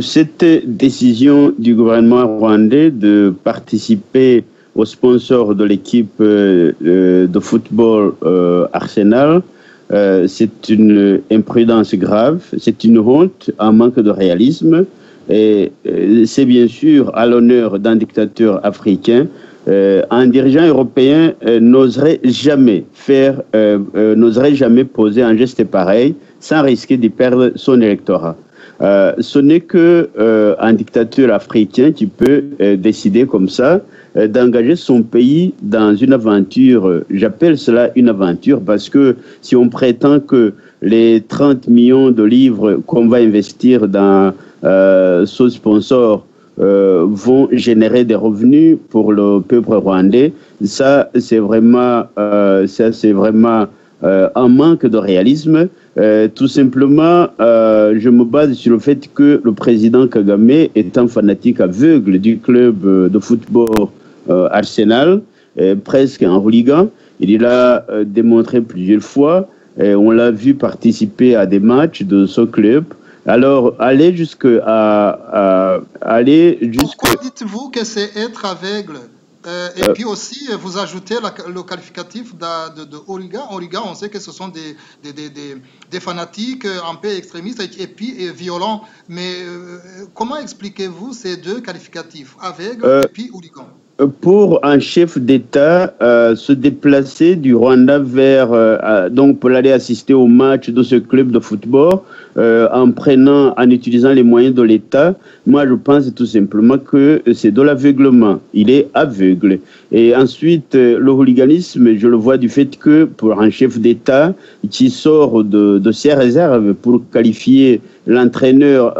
Cette décision du gouvernement rwandais de participer au sponsor de l'équipe de football Arsenal, c'est une imprudence grave, c'est une honte, un manque de réalisme, et c'est bien sûr à l'honneur d'un dictateur africain. Un dirigeant européen n'oserait jamais poser un geste pareil sans risquer de perdre son électorat. Ce n'est qu'un dictateur africain qui peut décider comme ça d'engager son pays dans une aventure. J'appelle cela une aventure parce que si on prétend que les 30 millions de livres qu'on va investir dans ce sponsor vont générer des revenus pour le peuple rwandais, ça c'est vraiment un manque de réalisme. Tout simplement, je me base sur le fait que le président Kagame est un fanatique aveugle du club de football Arsenal, presque un hooligan. Il l'a démontré plusieurs fois. On l'a vu participer à des matchs de ce club. Alors, Pourquoi dites-vous que c'est être aveugle? Et puis aussi, vous ajoutez le qualificatif de hooligan. Hooligan, on sait que ce sont des fanatiques un peu extrémistes et puis violents. Mais comment expliquez-vous ces deux qualificatifs, aveugle et puis hooligan? Pour un chef d'État, se déplacer du Rwanda donc pour aller assister au match de ce club de football, en utilisant les moyens de l'État, moi je pense tout simplement que c'est de l'aveuglement. Il est aveugle. Et ensuite, le hooliganisme, je le vois du fait que pour un chef d'État qui sort de ses réserves pour qualifier l'entraîneur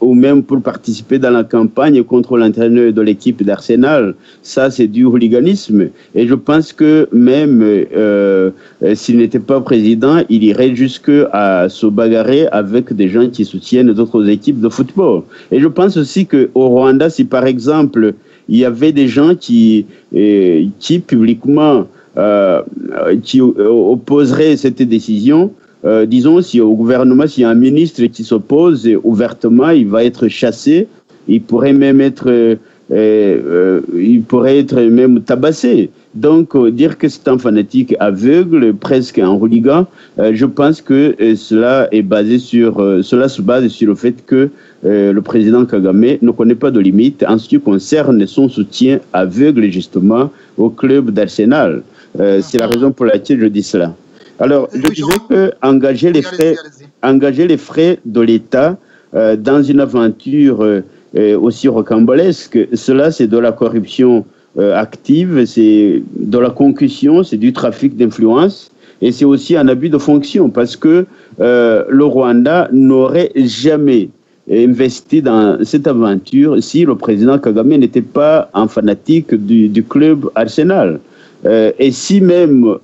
ou même pour participer dans la campagne contre l'entraîneur de l'équipe d'Arsenal, ça c'est du hooliganisme. Et je pense que même s'il n'était pas président, il irait jusqu'à se bagarrer avec des gens qui soutiennent d'autres équipes de football. Et je pense aussi qu'au Rwanda, si par exemple il y avait des gens qui publiquement qui opposeraient cette décision, disons, si au gouvernement, s'il y a un ministre qui s'oppose ouvertement, il va être chassé. Il pourrait même être même tabassé. Donc, dire que c'est un fanatique aveugle, presque un hooligan, je pense que cela se base sur le fait que le président Kagame ne connaît pas de limite en ce qui concerne son soutien aveugle, justement, au club d'Arsenal. C'est la raison pour laquelle je dis cela. Alors, je disais que engager les frais de l'État dans une aventure aussi rocambolesque, cela c'est de la corruption active, c'est de la concussion, c'est du trafic d'influence et c'est aussi un abus de fonction parce que le Rwanda n'aurait jamais investi dans cette aventure si le président Kagame n'était pas un fanatique du club Arsenal. Et si même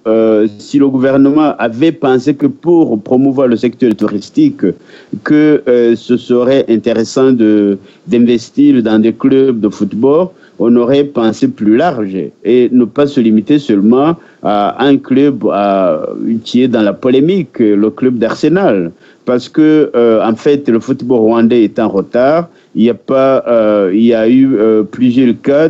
si le gouvernement avait pensé que pour promouvoir le secteur touristique, que ce serait intéressant d'investir dans des clubs de football, on aurait pensé plus large et ne pas se limiter seulement à un club qui est dans la polémique, le club d'Arsenal. Parce que, en fait, le football rwandais est en retard. Il y a eu plusieurs cas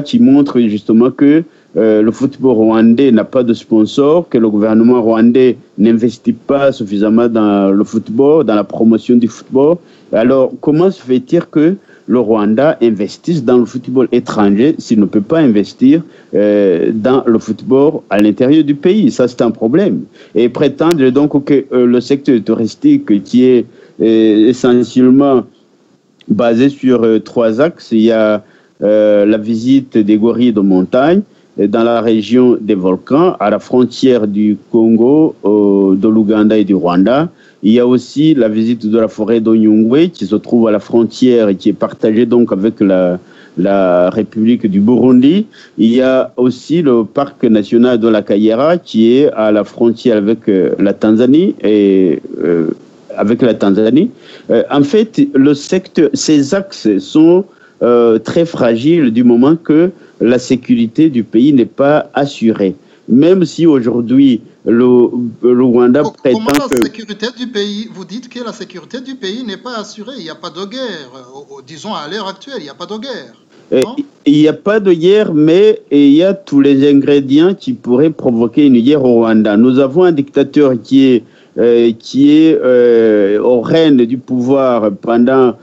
qui montrent justement que le football rwandais n'a pas de sponsor, que le gouvernement rwandais n'investit pas suffisamment dans le football, dans la promotion du football. Alors, comment se fait-il que le Rwanda investisse dans le football étranger s'il ne peut pas investir dans le football à l'intérieur du pays? Ça, c'est un problème. Et prétendre donc que le secteur touristique qui est essentiellement basé sur trois axes. Il y a la visite des gorilles de montagne dans la région des volcans, à la frontière du Congo, de l'Ouganda et du Rwanda. Il y a aussi la visite de la forêt d'Onyungwe qui se trouve à la frontière et qui est partagée donc avec la République du Burundi. Il y a aussi le parc national de la Kayera qui est à la frontière avec la Tanzanie en fait, ces axes sont très fragiles du moment que la sécurité du pays n'est pas assurée. même si aujourd'hui le Rwanda prétend comment la que... sécurité du pays, vous dites que la sécurité du pays n'est pas assurée, il n'y a pas de guerre, disons à l'heure actuelle, il n'y a pas de guerre. Il n'y a pas de guerre, mais il y a tous les ingrédients qui pourraient provoquer une guerre au Rwanda. Nous avons un dictateur qui est au règne du pouvoir pendant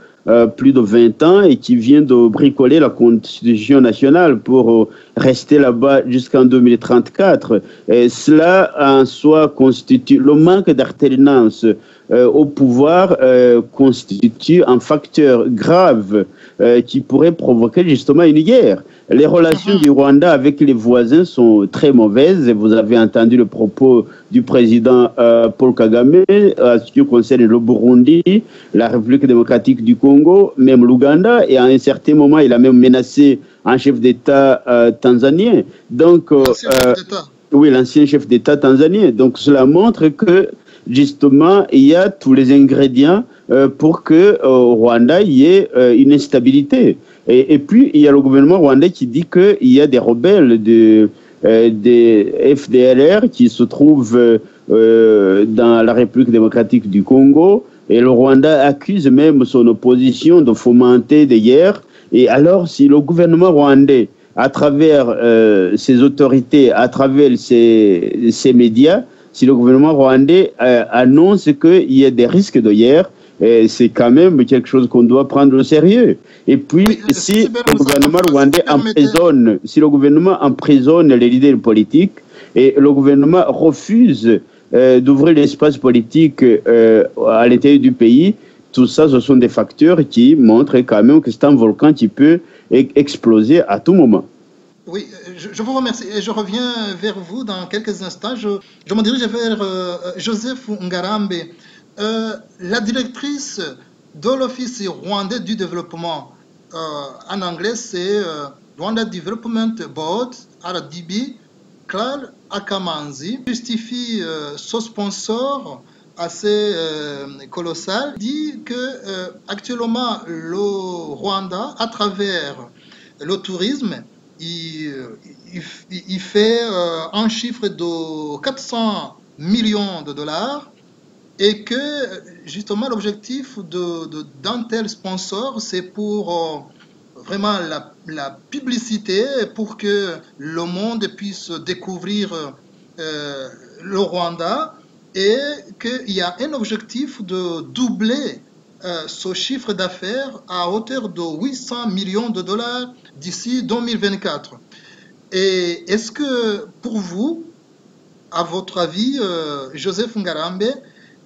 plus de 20 ans et qui vient de bricoler la Constitution nationale pour rester là-bas jusqu'en 2034. Et cela en soi constitue le manque d'alternance au pouvoir constitue un facteur grave qui pourrait provoquer justement une guerre. Les relations du Rwanda avec les voisins sont très mauvaises. Vous avez entendu le propos du président Paul Kagame à ce qui concerne le Burundi, la République démocratique du Congo, même l'Ouganda, et à un certain moment, il a même menacé un chef d'État tanzanien. Donc, oui, l'ancien chef d'État tanzanien. Donc, cela montre que justement, il y a tous les ingrédients pour que au Rwanda, il y ait une instabilité. Et puis, il y a le gouvernement rwandais qui dit qu'il y a des rebelles des FDLR qui se trouvent dans la République démocratique du Congo. Et le Rwanda accuse même son opposition de fomenter des guerres. Et alors, si le gouvernement rwandais, à travers ses autorités, à travers ses médias, si le gouvernement rwandais annonce qu'il y a des risques de guerre, c'est quand même quelque chose qu'on doit prendre au sérieux. Et puis, si le gouvernement rwandais emprisonne les leaders politiques et le gouvernement refuse d'ouvrir l'espace politique à l'intérieur du pays, tout ça, ce sont des facteurs qui montrent quand même que c'est un volcan qui peut exploser à tout moment. Oui, je vous remercie et je reviens vers vous dans quelques instants. Je me dirige vers Joseph Ngarambe. La directrice de l'Office rwandais du développement, en anglais c'est Rwanda Development Board, RDB, Claire Akamanzi, justifie ce sponsor assez colossal, dit que actuellement le Rwanda, à travers le tourisme, il fait un chiffre de 400 millions de dollars et que justement l'objectif d'un tel sponsor, c'est pour vraiment la publicité, pour que le monde puisse découvrir le Rwanda, et qu'il y a un objectif de doubler ce chiffre d'affaires à hauteur de 800 millions de dollars d'ici 2024. Et est-ce que pour vous, à votre avis, Joseph Ngarambe,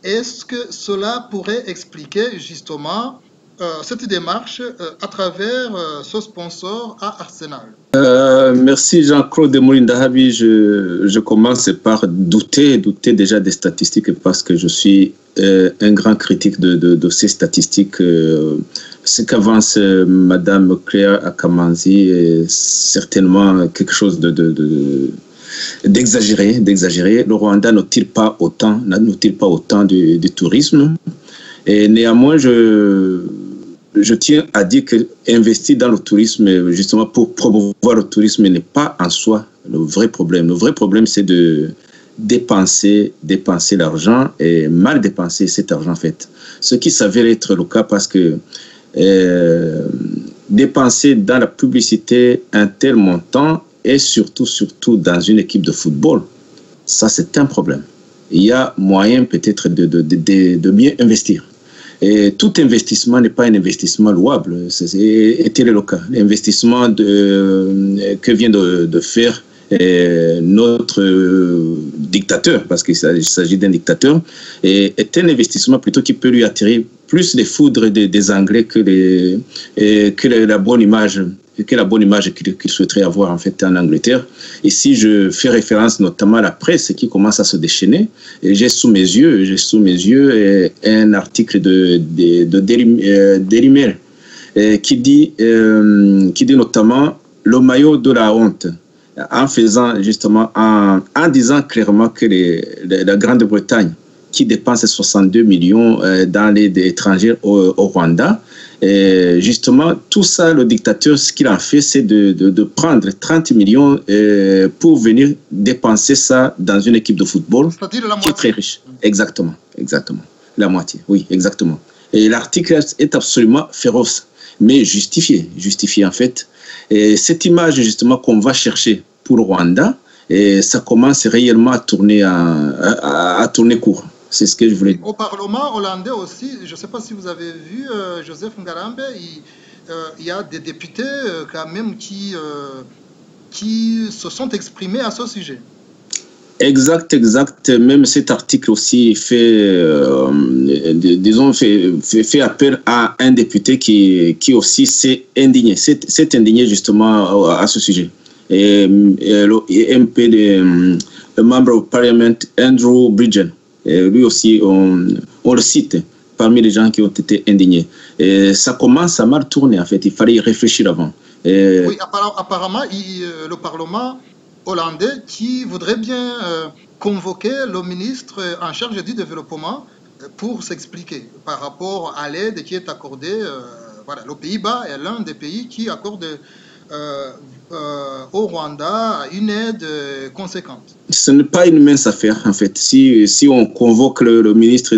est-ce que cela pourrait expliquer justement cette démarche à travers ce sponsor à Arsenal? Merci Jean-Claude Mourindahabi. Je commence par douter déjà des statistiques parce que je suis un grand critique de ces statistiques. Ce qu'avance Madame Claire Akamanzi est certainement quelque chose d'exagéré. Le Rwanda ne tire pas autant du tourisme. Et néanmoins, je tiens à dire que investir dans le tourisme, justement pour promouvoir le tourisme, n'est pas en soi le vrai problème. Le vrai problème, c'est de dépenser l'argent et mal dépenser cet argent en fait. Ce qui s'avère être le cas parce que dépenser dans la publicité un tel montant et surtout dans une équipe de football, ça c'est un problème. Il y a moyen peut-être de bien investir. Et tout investissement n'est pas un investissement louable. Et tel est le cas. L'investissement que vient de faire notre dictateur, parce qu'il s'agit d'un dictateur, est un investissement plutôt qui peut lui attirer plus les foudres des Anglais que la bonne image qu'il souhaiterait avoir en fait en Angleterre. Ici, je fais référence notamment à la presse qui commence à se déchaîner. Et j'ai sous mes yeux un article de Daily Mail qui dit notamment le maillot de la honte, en faisant justement en disant clairement que la Grande-Bretagne qui dépense 62 millions dans les étrangers au Rwanda Et justement, tout ça, le dictateur, ce qu'il a fait, c'est de prendre 30 millions pour venir dépenser ça dans une équipe de football qui est très riche. Exactement, exactement. La moitié, oui, exactement. Et l'article est absolument féroce, mais justifié en fait. Et cette image, justement, qu'on va chercher pour le Rwanda, et ça commence réellement à tourner, à tourner court. C'est ce que je voulais dire. Au Parlement hollandais aussi, je ne sais pas si vous avez vu, Joseph Ngarambe, il y a des députés quand même qui se sont exprimés à ce sujet. Exact. Même cet article aussi fait appel à un député qui aussi s'est indigné justement à ce sujet. Et le MP, le membre du Parlement, Andrew Bridgen, lui aussi, on le cite parmi les gens qui ont été indignés. Et ça commence à mal tourner, en fait. Il fallait y réfléchir avant. Oui, apparemment, le Parlement hollandais qui voudrait bien convoquer le ministre en charge du développement pour s'expliquer par rapport à l'aide qui est accordée. Voilà, les Pays-Bas est l'un des pays qui accorde au Rwanda une aide conséquente. Ce n'est pas une mince affaire, en fait. Si on convoque le ministre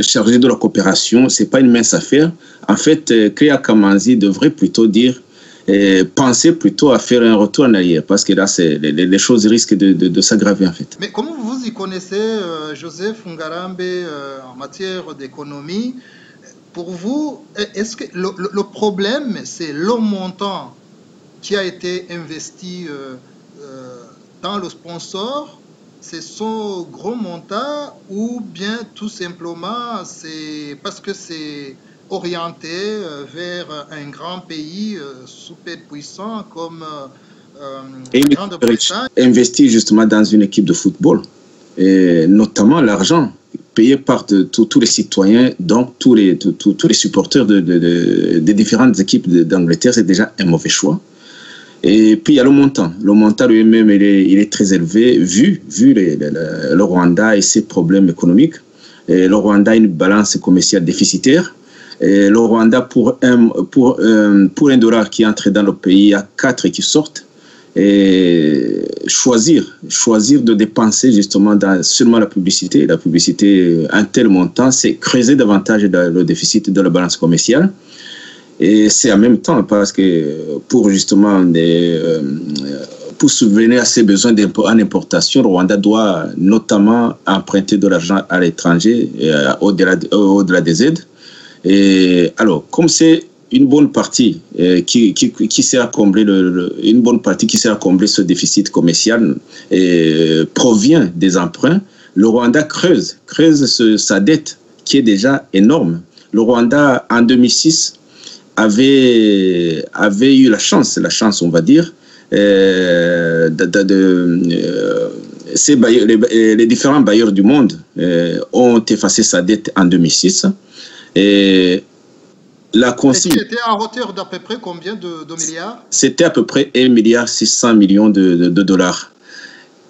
chargé de la coopération, ce n'est pas une mince affaire. En fait, Cléa Kamanzi devrait plutôt dire, penser plutôt à faire un retour en arrière, parce que là, les choses risquent de s'aggraver, en fait. Mais comment vous y connaissez, Joseph Ngarambe, en matière d'économie? Pour vous, est-ce que le problème, c'est le montant qui a été investi dans le sponsor, c'est son gros montant, ou bien tout simplement c'est parce que c'est orienté vers un grand pays super puissant comme la Grande-Bretagne? Investi justement dans une équipe de football, et notamment l'argent payé par tous les citoyens, donc tous les supporters des différentes équipes d'Angleterre, c'est déjà un mauvais choix. Et puis il y a le montant. Le montant lui-même, il est très élevé, vu le Rwanda et ses problèmes économiques. Et le Rwanda a une balance commerciale déficitaire. Et le Rwanda, pour un dollar qui entre dans le pays, il y a 4 qui sortent. Et choisir de dépenser justement dans seulement la publicité, un tel montant, c'est creuser davantage le déficit de la balance commerciale. Et c'est en même temps parce que pour justement pour subvenir à ses besoins en importation, le Rwanda doit notamment emprunter de l'argent à l'étranger au-delà des aides. Et alors, comme c'est une bonne partie qui sert à combler une bonne partie qui sert à combler ce déficit commercial provient des emprunts, le Rwanda creuse sa dette qui est déjà énorme. Le Rwanda en 2006 avait eu la chance, on va dire, les différents bailleurs du monde ont effacé sa dette en 2006. Et la consigne. C'était à hauteur d'à peu près combien de milliards? C'était à peu près 1,6 milliard de dollars.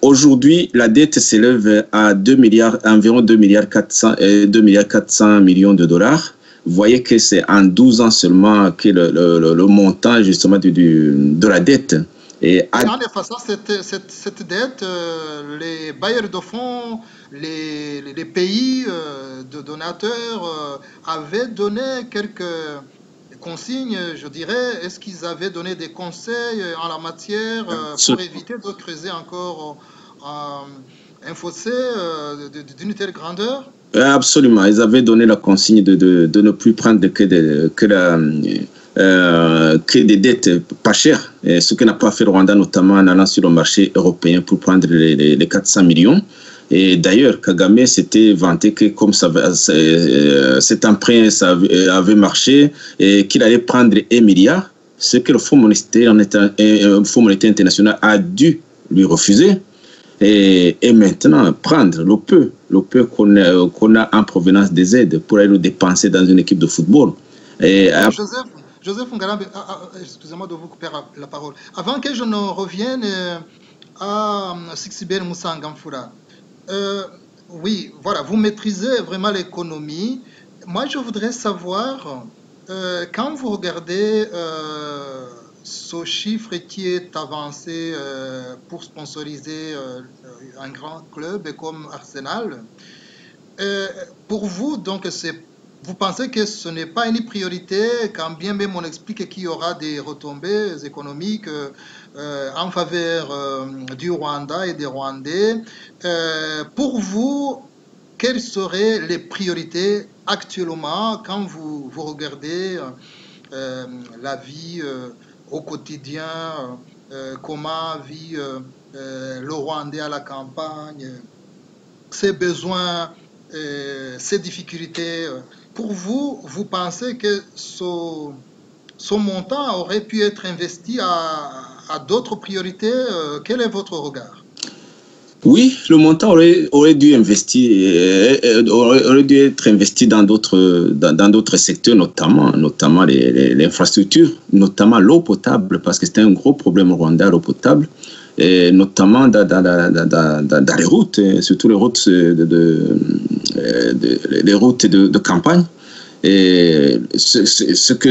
Aujourd'hui, la dette s'élève à environ 2,4 millions de dollars. Vous voyez que c'est en 12 ans seulement que le montant justement de la dette. Et en effaçant cette dette, les bailleurs de fonds, les pays de donateurs avaient donné quelques consignes, je dirais. Est-ce qu'ils avaient donné des conseils en la matière pour éviter de creuser encore un fossé d'une telle grandeur? Absolument. Ils avaient donné la consigne de ne plus prendre que des dettes pas chères, ce que n'a pas fait le Rwanda, notamment en allant sur le marché européen pour prendre les 400 millions. Et d'ailleurs, Kagame s'était vanté que comme cet emprunt avait marché et qu'il allait prendre 1 milliard, ce que le Fonds monétaire international a dû lui refuser. Et maintenant, prendre le peu qu'on a en provenance des aides pour aller le dépenser dans une équipe de football. Joseph Ngarambe, excusez-moi de vous couper la parole. Avant que je ne revienne à Sixibert Moussa Ngamfura, oui, voilà, vous maîtrisez vraiment l'économie. Moi, je voudrais savoir quand vous regardez ce chiffre qui est avancé pour sponsoriser un grand club comme Arsenal, pour vous, donc, vous pensez que ce n'est pas une priorité, quand bien même on explique qu'il y aura des retombées économiques en faveur du Rwanda et des Rwandais. Pour vous, quelles seraient les priorités actuellement quand vous regardez la vie au quotidien, comment vit le Rwandais à la campagne, ses besoins, ses difficultés. Pour vous, vous pensez que ce montant aurait pu être investi à d'autres priorités? Quel est votre regard? Oui, le montant aurait dû aurait dû être investi dans d'autres secteurs, notamment l'infrastructure, notamment l'eau potable, parce que c'était un gros problème au Rwanda, l'eau potable, et notamment dans les routes, surtout les routes de campagne. Et ce que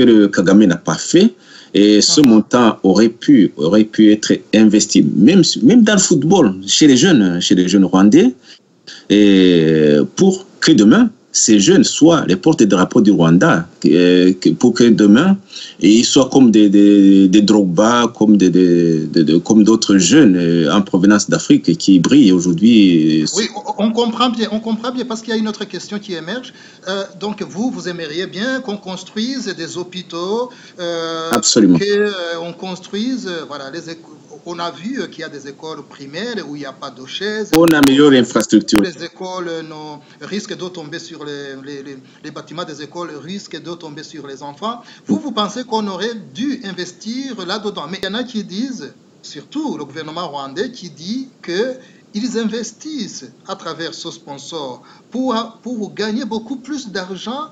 le Kagame n'a pas fait. Et ce montant aurait pu être investi, même dans le football, chez les jeunes Rwandais, et pour que demain, ces jeunes soient les porte-drapeaux du Rwanda, pour que demain, ils soient comme des Drogba, comme d'autres jeunes en provenance d'Afrique qui brillent aujourd'hui. Oui, on comprend bien, parce qu'il y a une autre question qui émerge. Donc vous aimeriez bien qu'on construise des hôpitaux, absolument, qu'on construise, voilà, on a vu qu'il y a des écoles primaires où il n'y a pas d'eau chaise. On améliore l'infrastructure. Les écoles risquent de tomber sur les bâtiments des écoles, risquent de tomber sur les enfants. Vous pensez qu'on aurait dû investir là-dedans? Mais il y en a qui disent, surtout le gouvernement rwandais, qui dit qu'ils investissent à travers ce sponsor pour gagner beaucoup plus d'argent,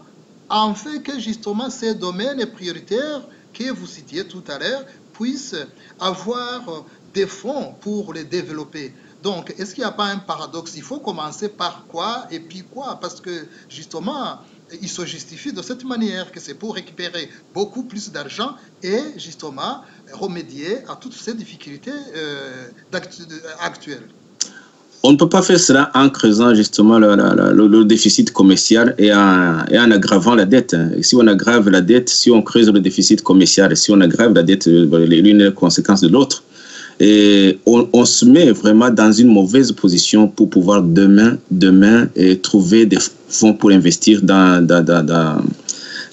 en fait que justement ces domaines prioritaires que vous citiez tout à l'heure puissent avoir des fonds pour les développer. Donc, est-ce qu'il n'y a pas un paradoxe? Il faut commencer par quoi et puis quoi? Parce que justement, il se justifie de cette manière, que c'est pour récupérer beaucoup plus d'argent et justement remédier à toutes ces difficultés actuelles. On ne peut pas faire cela en creusant justement le déficit commercial et en aggravant la dette. Si on aggrave la dette, si on creuse le déficit commercial, si on aggrave la dette, l'une est la conséquence de l'autre. Et on se met vraiment dans une mauvaise position pour pouvoir demain trouver des fonds pour investir dans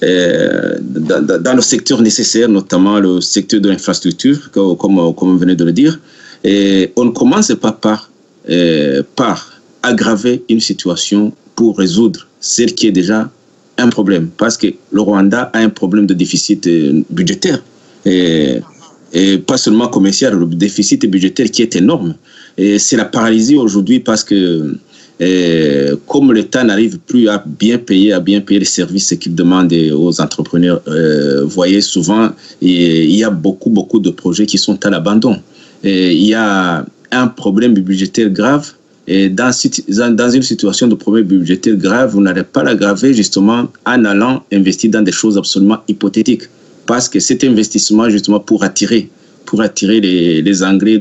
le secteur nécessaire, notamment le secteur de l'infrastructure, comme vous venez de le dire. Et on ne commence pas par aggraver une situation pour résoudre ce qui est déjà un problème. Parce que le Rwanda a un problème de déficit budgétaire. Et pas seulement commercial, le déficit budgétaire qui est énorme. Et c'est la paralysie aujourd'hui parce que comme l'État n'arrive plus à bien payer les services qu'il demande aux entrepreneurs, voyez souvent, il y a beaucoup de projets qui sont à l'abandon. Il y a un problème budgétaire grave. Et dans une situation de problème budgétaire grave, vous n'allez pas l'aggraver justement en allant investir dans des choses absolument hypothétiques. Parce que cet investissement, justement, pour attirer les Anglais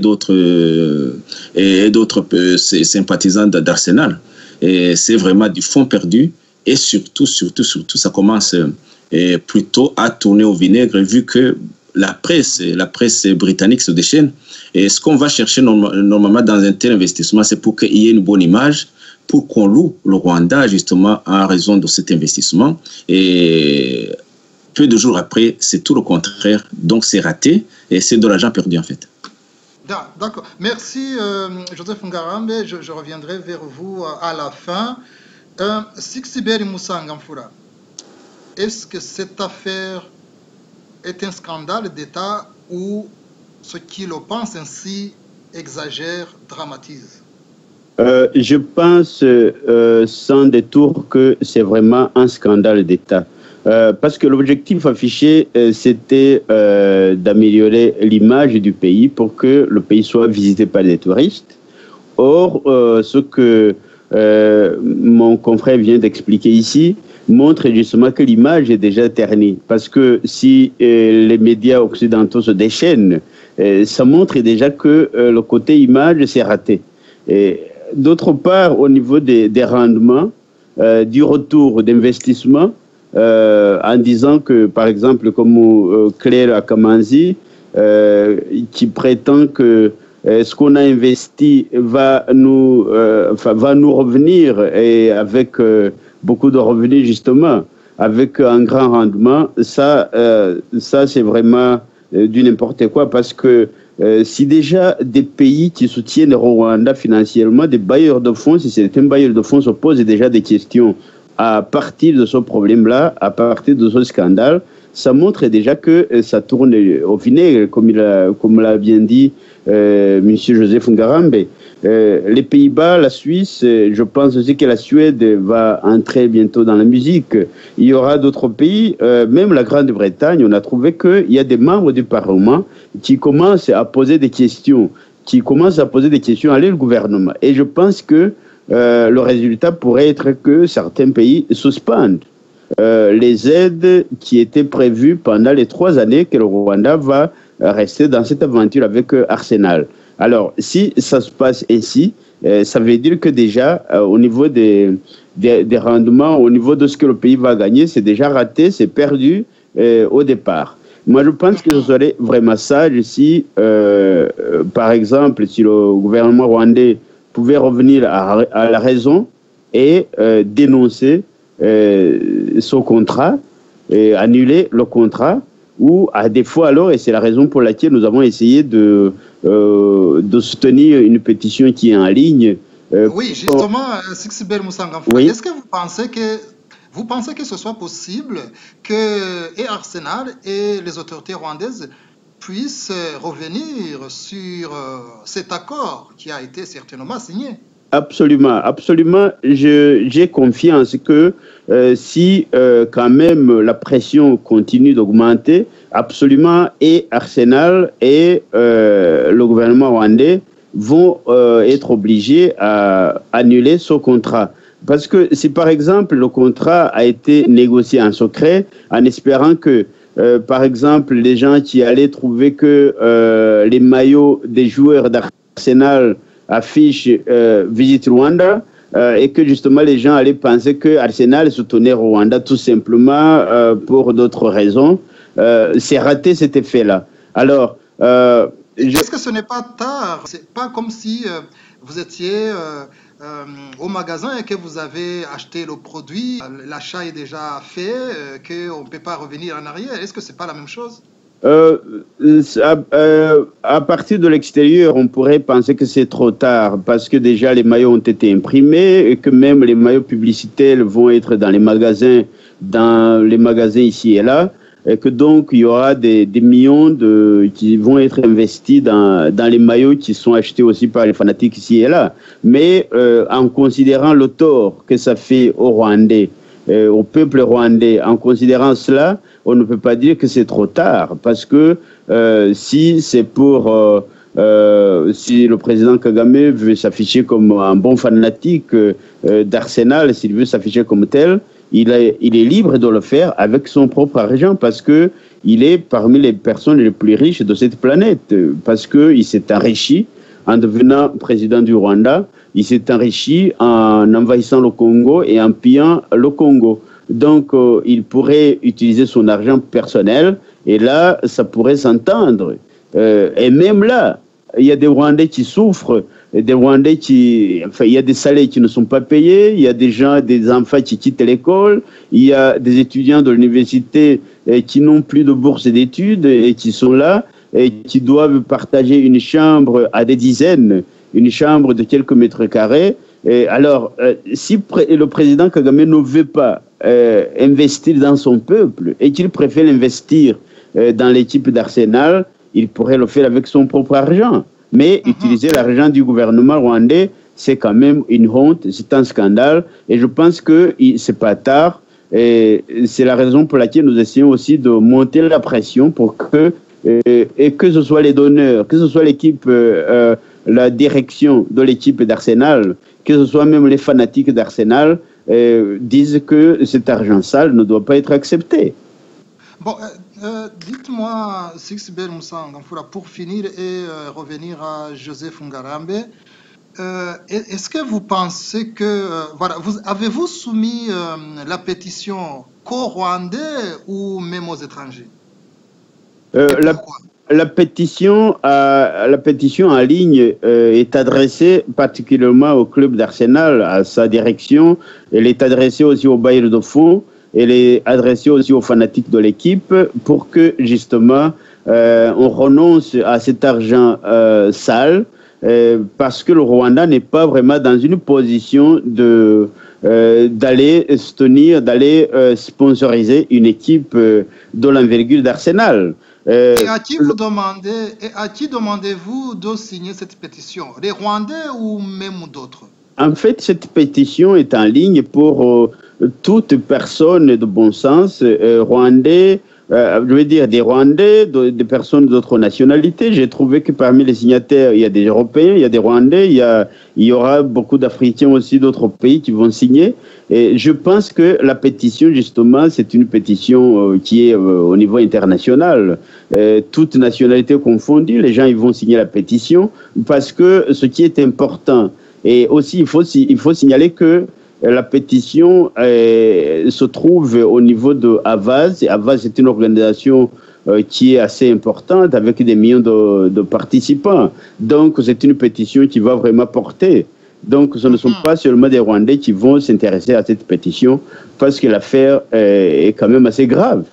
et d'autres sympathisants d'Arsenal, c'est vraiment du fonds perdu. Et surtout, ça commence plutôt à tourner au vinaigre, vu que la presse britannique se déchaîne. Et ce qu'on va chercher normalement dans un tel investissement, c'est pour qu'il y ait une bonne image, pour qu'on loue le Rwanda, justement, en raison de cet investissement. Et peu de jours après, c'est tout le contraire. Donc, c'est raté et c'est de l'argent perdu, en fait. D'accord. Merci, Joseph Ngarambe. Je reviendrai vers vous à la fin. Sixiberi Musangamfura, est-ce que cette affaire est un scandale d'État ou ceux qui le pensent ainsi exagèrent, dramatisent? Je pense sans détour que c'est vraiment un scandale d'État. Parce que l'objectif affiché, c'était d'améliorer l'image du pays pour que le pays soit visité par des touristes. Or, ce que mon confrère vient d'expliquer ici, montre justement que l'image est déjà ternie. Parce que si les médias occidentaux se déchaînent, ça montre déjà que le côté image s'est raté. D'autre part, au niveau des rendements, du retour d'investissement, en disant que, par exemple, comme Claire Akamanzi, qui prétend que ce qu'on a investi va nous revenir, et avec beaucoup de revenus justement, avec un grand rendement, ça c'est vraiment du n'importe quoi, parce que si déjà des pays qui soutiennent le Rwanda financièrement, des bailleurs de fonds, si certains bailleurs de fonds se posent déjà des questions à partir de ce problème-là, à partir de ce scandale, ça montre déjà que ça tourne au vinaigre, comme l'a bien dit M. Joseph Ngarambe. Les Pays-Bas, la Suisse, je pense aussi que la Suède va entrer bientôt dans la musique. Il y aura d'autres pays, même la Grande-Bretagne, on a trouvé qu'il y a des membres du Parlement qui commencent à poser des questions, à leur gouvernement. Et je pense que le résultat pourrait être que certains pays suspendent les aides qui étaient prévues pendant les 3 années que le Rwanda va rester dans cette aventure avec Arsenal. Alors, si ça se passe ainsi, ça veut dire que déjà, au niveau des rendements, au niveau de ce que le pays va gagner, c'est déjà raté, c'est perdu au départ. Moi, je pense que ce serait vraiment sage si, par exemple, si le gouvernement rwandais pouvait revenir à la raison et dénoncer son contrat, et annuler le contrat, ou à défaut alors, et c'est la raison pour laquelle nous avons essayé de soutenir une pétition qui est en ligne. Oui, justement, Sixbel Moussanga, oui. Est-ce que vous pensez que ce soit possible que et Arsenal et les autorités rwandaises puissent revenir sur cet accord qui a été certainement signé? Absolument, absolument. J'ai confiance que si quand même la pression continue d'augmenter, absolument, et Arsenal et le gouvernement rwandais vont être obligés à annuler ce contrat. Parce que si par exemple le contrat a été négocié en secret, en espérant que par exemple les gens qui allaient trouver que les maillots des joueurs d'Arsenal affiche Visit Rwanda et que justement les gens allaient penser que Arsenal soutenait Rwanda tout simplement pour d'autres raisons. C'est raté cet effet-là. Alors, est-ce que ce n'est pas tard? C'est pas comme si vous étiez au magasin et que vous avez acheté le produit, l'achat est déjà fait, qu'on ne peut pas revenir en arrière. Est-ce que c'est pas la même chose? À partir de l'extérieur, on pourrait penser que c'est trop tard parce que déjà les maillots ont été imprimés et que même les maillots publicitaires vont être dans les magasins ici et là, et que donc il y aura des millions qui vont être investis dans les maillots qui sont achetés aussi par les fanatiques ici et là. Mais en considérant le tort que ça fait aux Rwandais, au peuple rwandais, en considérant cela, on ne peut pas dire que c'est trop tard, parce que si c'est pour si le président Kagame veut s'afficher comme un bon fanatique d'Arsenal, s'il veut s'afficher comme tel, il est libre de le faire avec son propre argent, parce que il est parmi les personnes les plus riches de cette planète, parce que il s'est enrichi en devenant président du Rwanda. Il s'est enrichi en envahissant le Congo et en pillant le Congo. Donc, il pourrait utiliser son argent personnel et là, ça pourrait s'entendre. Et même là, il y a des Rwandais qui souffrent, des Rwandais il y a des salaires qui ne sont pas payés, il y a des enfants qui quittent l'école, il y a des étudiants de l'université qui n'ont plus de bourse d'études et qui sont là et qui doivent partager une chambre à des dizaines, une chambre de quelques mètres carrés. Et alors, si le président Kagame ne veut pas investir dans son peuple et qu'il préfère investir dans l'équipe d'Arsenal, il pourrait le faire avec son propre argent. Mais utiliser l'argent du gouvernement rwandais, c'est quand même une honte, c'est un scandale. Et je pense que c'est pas tard. Et c'est la raison pour laquelle nous essayons aussi de monter la pression pour que et que ce soit les donneurs, que ce soit l'équipe la direction de l'équipe d'Arsenal, que ce soit même les fanatiques d'Arsenal, disent que cet argent sale ne doit pas être accepté. Bon, dites-moi, Sixbel Moussanga, pour finir et revenir à Joseph Ngarambe, est-ce que vous pensez que, voilà, avez-vous soumis la pétition qu'aux Rwandais ou même aux étrangers? La pétition en ligne est adressée particulièrement au club d'Arsenal, à sa direction. Elle est adressée aussi au bailleur de fonds. Elle est adressée aussi aux fanatiques de l'équipe pour que justement on renonce à cet argent sale parce que le Rwanda n'est pas vraiment dans une position d'aller soutenir, d'aller sponsoriser une équipe de l'envergure d'Arsenal. Et à qui demandez-vous de signer cette pétition? Les Rwandais ou même d'autres? En fait, cette pétition est en ligne pour toute personne de bon sens, rwandais, je veux dire des Rwandais, des personnes d'autres nationalités. J'ai trouvé que parmi les signataires, il y a des Européens, il y a des Rwandais, il y aura beaucoup d'Africains aussi d'autres pays qui vont signer. Et je pense que la pétition, justement, c'est une pétition qui est au niveau international. Toutes nationalités confondues, les gens ils vont signer la pétition parce que ce qui est important, et aussi il faut signaler que la pétition se trouve au niveau de Havas. Havas est une organisation qui est assez importante avec des millions de participants. Donc, c'est une pétition qui va vraiment porter. Donc, ce ne sont pas seulement des Rwandais qui vont s'intéresser à cette pétition parce que l'affaire est quand même assez grave.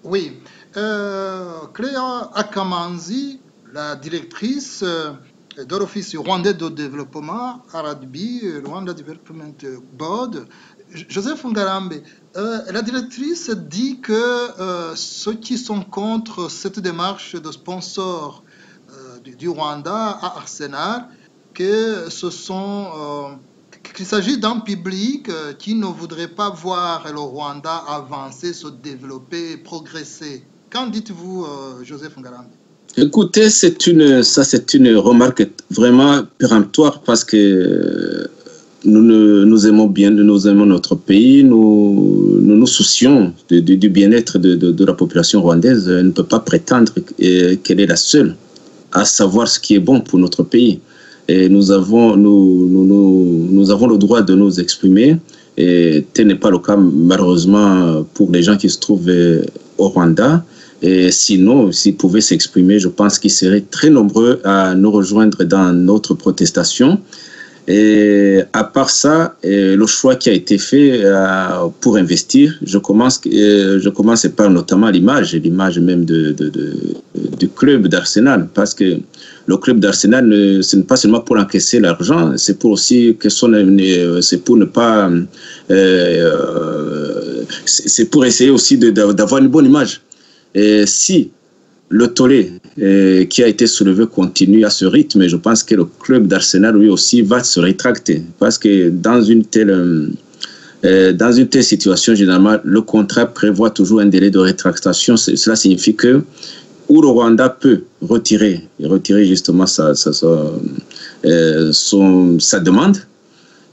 Oui. Cléa Akamanzi, la directrice de l'Office rwandais de développement, RDB, Rwanda Development Board, Joseph Ngarambe, la directrice dit que ceux qui sont contre cette démarche de sponsor du Rwanda à Arsenal, que qu'il s'agit d'un public qui ne voudrait pas voir le Rwanda avancer, se développer, progresser. Qu'en dites-vous, Joseph Ngarambe? Écoutez, c'est une remarque vraiment péremptoire parce que nous aimons bien, nous aimons notre pays, nous soucions du bien-être de la population rwandaise. Elle ne peut pas prétendre qu'elle est la seule à savoir ce qui est bon pour notre pays. Et nous avons le droit de nous exprimer. Et tel n'est pas le cas, malheureusement, pour les gens qui se trouvent au Rwanda. Et sinon, s'ils pouvaient s'exprimer, je pense qu'ils seraient très nombreux à nous rejoindre dans notre protestation. Et à part ça, le choix qui a été fait pour investir, je commence par notamment l'image même du club d'Arsenal, parce que le club d'Arsenal, ce n'est pas seulement pour encaisser l'argent, c'est pour aussi que c'est pour ne pas, c'est pour essayer aussi d'avoir une bonne image. Et si le tollé qui a été soulevé continue à ce rythme, je pense que le club d'Arsenal, lui aussi, va se rétracter. Parce que dans une telle situation, généralement, le contrat prévoit toujours un délai de rétractation. Cela signifie que où le Rwanda peut retirer justement sa demande,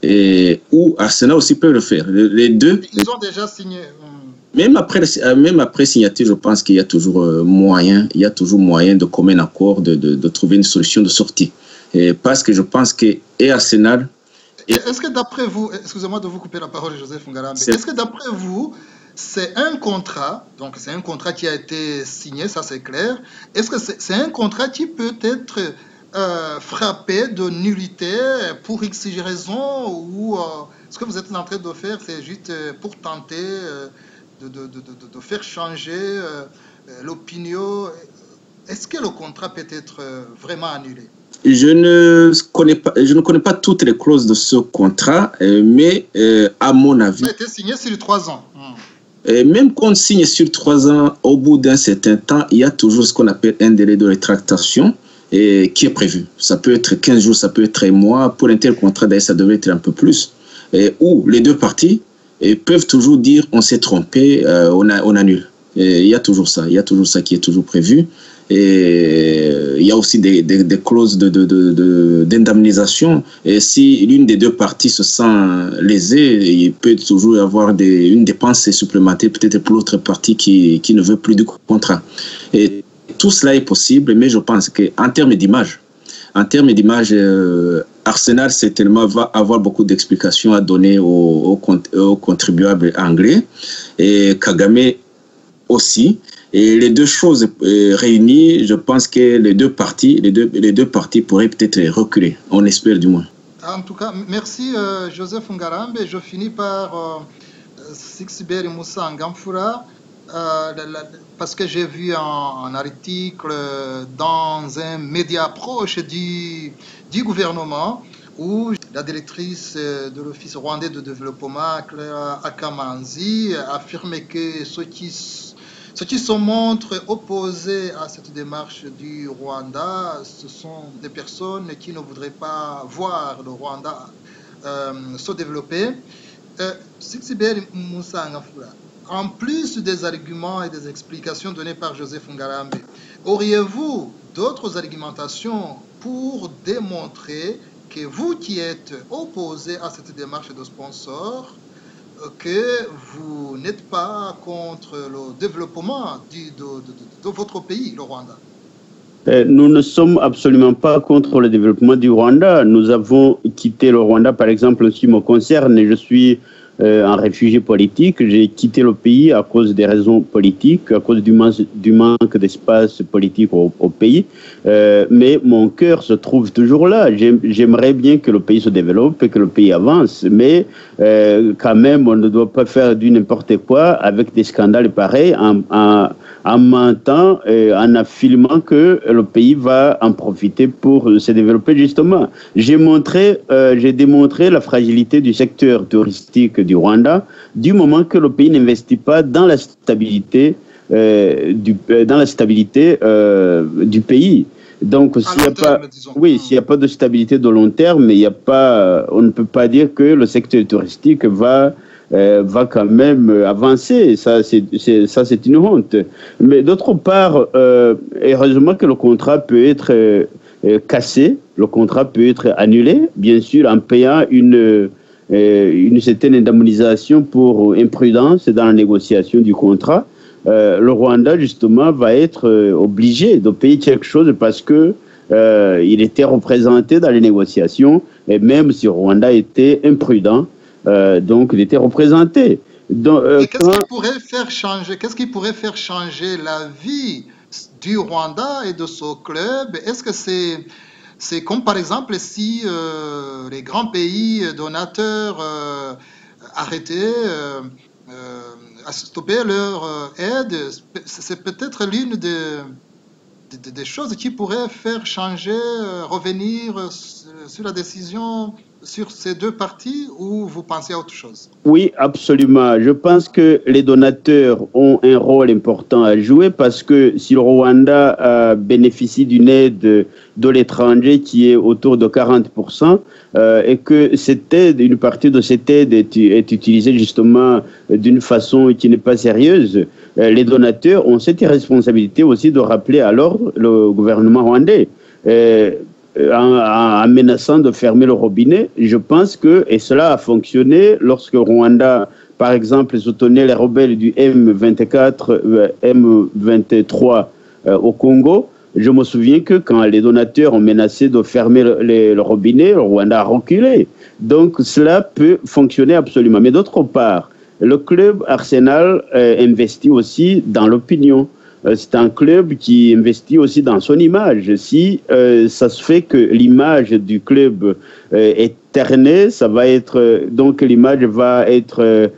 et où Arsenal aussi peut le faire. Les deux. Ils ont déjà signé. Même après signature, je pense qu'il y a toujours moyen de commun accord, de trouver une solution de sortie. Et parce que je pense que Arsenal... Est-ce que d'après vous, excusez-moi de vous couper la parole, Joseph Ngarambe, est-ce que d'après vous, c'est un contrat, donc c'est un contrat qui a été signé, ça c'est clair, est-ce que c'est un contrat qui peut être frappé de nullité pour X raison, ou ce que vous êtes en train de faire, c'est juste pour tenter... de faire changer l'opinion? Est-ce que le contrat peut être vraiment annulé? Je ne connais pas toutes les clauses de ce contrat, mais à mon avis... Ça a été signé sur 3 ans. Et même quand on signe sur 3 ans, au bout d'un certain temps, il y a toujours ce qu'on appelle un délai de rétractation qui est prévu. Ça peut être 15 jours, ça peut être un mois. Pour un tel contrat, d'ailleurs, ça devrait être un peu plus. Où les deux parties peuvent toujours dire on s'est trompé, on annule. Il y a toujours ça qui est toujours prévu. Et il y a aussi des clauses d'indemnisation. Et si l'une des deux parties se sent lésée, il peut toujours y avoir une dépense supplémentaire, peut-être pour l'autre partie qui ne veut plus du contrat. Et tout cela est possible, mais je pense qu'en termes d'image, Arsenal certainement va avoir beaucoup d'explications à donner aux contribuables anglais et Kagame aussi. Et les deux choses réunies, je pense que les deux parties pourraient peut-être reculer. On espère du moins. En tout cas, merci Joseph Ngarambe. Je finis par Sixbert Moussa Ngamfura. Parce que j'ai vu un article dans un média proche du gouvernement où la directrice de l'Office rwandais de développement, Claire Akamanzi, affirmait que ceux qui se montrent opposés à cette démarche du Rwanda, ce sont des personnes qui ne voudraient pas voir le Rwanda se développer. Sixbert Moussa Ngafura, en plus des arguments et des explications données par Joseph Ngarambe, auriez-vous d'autres argumentations pour démontrer que vous qui êtes opposé à cette démarche de sponsor, que vous n'êtes pas contre le développement de votre pays, le Rwanda? Nous ne sommes absolument pas contre le développement du Rwanda. Nous avons quitté le Rwanda, par exemple, en ce qui me concerne. Je suis un réfugié politique. J'ai quitté le pays à cause des raisons politiques, à cause du manque d'espace politique au pays. Mais mon cœur se trouve toujours là. J'aimerais bien que le pays se développe et que le pays avance. Mais quand même, on ne doit pas faire du n'importe quoi avec des scandales pareils en mentant, en affirmant que le pays va en profiter pour se développer justement. J'ai démontré la fragilité du secteur touristique du Rwanda du moment que le pays n'investit pas dans la stabilité du pays. Donc, s'il n'y a pas de stabilité de long terme, on ne peut pas dire que le secteur touristique va quand même avancer. Ça, c'est une honte. Mais d'autre part, heureusement que le contrat peut être cassé, le contrat peut être annulé, bien sûr, en payant une certaine indemnisation pour imprudence dans la négociation du contrat. Le Rwanda, justement, va être obligé de payer quelque chose parce que il était représenté dans les négociations, et même si le Rwanda était imprudent, donc il était représenté. Qu'est-ce qui pourrait faire changer la vie du Rwanda et de ce club? Est-ce que c'est comme par exemple si les grands pays donateurs arrêtaient à stopper leur aide? C'est peut-être l'une des choses qui pourrait faire changer, revenir sur la décision sur ces deux parties, ou vous pensez à autre chose? Oui, absolument. Je pense que les donateurs ont un rôle important à jouer parce que si le Rwanda bénéficie d'une aide de l'étranger qui est autour de 40%, et que cette aide, une partie de cette aide est utilisée justement d'une façon qui n'est pas sérieuse, les donateurs ont cette responsabilité aussi de rappeler à l'ordre le gouvernement rwandais. En menaçant de fermer le robinet, je pense que, et cela a fonctionné lorsque Rwanda, par exemple, soutenait les rebelles du M23 au Congo. Je me souviens que quand les donateurs ont menacé de fermer le robinet, le Rwanda a reculé. Donc cela peut fonctionner absolument. Mais d'autre part, le club Arsenal investit aussi dans l'opinion. C'est un club qui investit aussi dans son image. Si ça se fait que l'image du club est ternée, ça va être donc l'image va être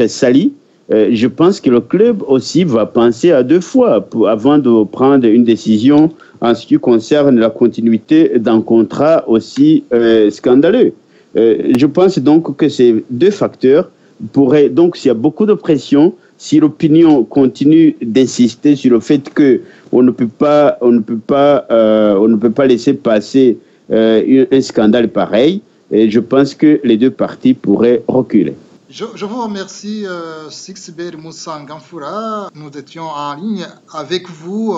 salie. Je pense que le club aussi va penser à deux fois avant de prendre une décision en ce qui concerne la continuité d'un contrat aussi scandaleux. Je pense donc que ces deux facteurs pourraient, donc s'il y a beaucoup de pression, si l'opinion continue d'insister sur le fait que on ne peut pas laisser passer un scandale pareil, et je pense que les deux parties pourraient reculer. Je vous remercie, Sixbert Moussa Ngamfura. Nous étions en ligne avec vous.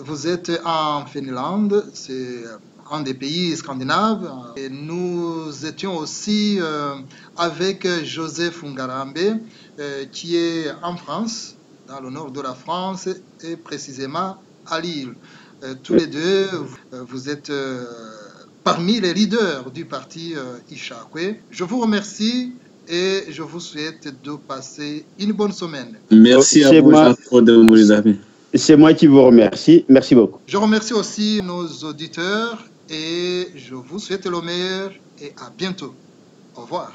Vous êtes en Finlande, c'est un des pays scandinaves. Et nous étions aussi avec Joseph Ngarambe, qui est en France, dans le nord de la France, et précisément à Lille. Tous les deux, vous êtes parmi les leaders du parti Ishakwe. Je vous remercie et je vous souhaite de passer une bonne semaine. Merci à vous, Jean-Claude Mourizami. C'est moi qui vous remercie. Merci beaucoup. Je remercie aussi nos auditeurs et je vous souhaite le meilleur et à bientôt. Au revoir.